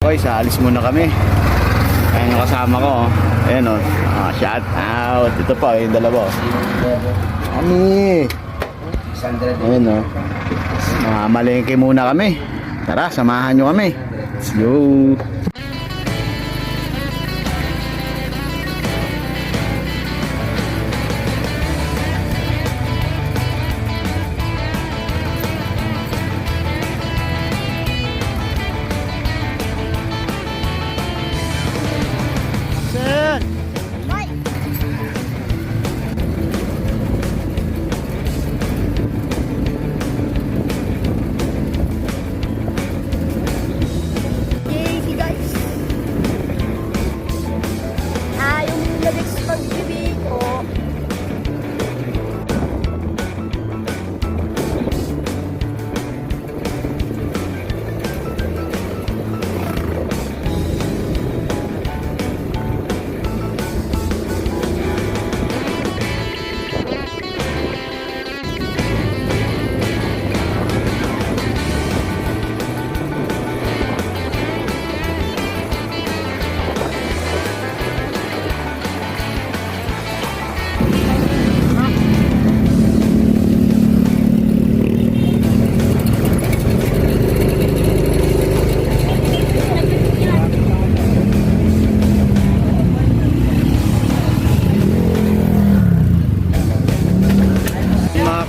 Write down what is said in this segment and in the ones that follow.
Boys, alis muna kami. Ayan yung kasama ko. Ayan o. Shout out. Ito pa, yung dalawa. Kami. Ayan o. Malengke muna kami. Tara, samahan nyo kami. Let's go.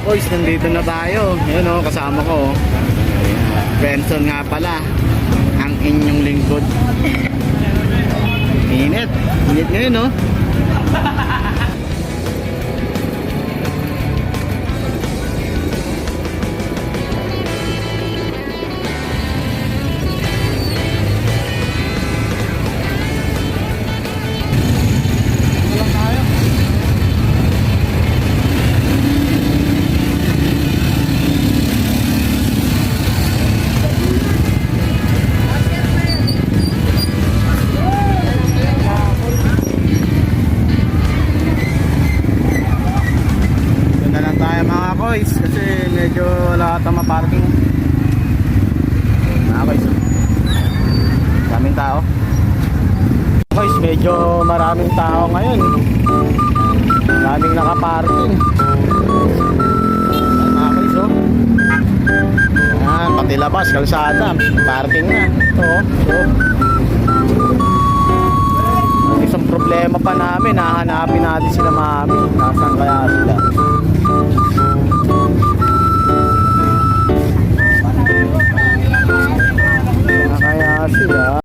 Boys, nandito na tayo. Yun o, kasama ko. Benson nga pala, ang inyong lingkod. Init. Init ngayon o. Boys, kasi medyo wala ata maparking. Boys, daming tao. Boys, medyo maraming tao ngayon. Daming nakaparking. Boys, oh. Ayan, pati labas, kalsada, parking na. Ito, isang problema pa namin, hahanapin natin sila mami. Nasaan kaya sila? Kaya sila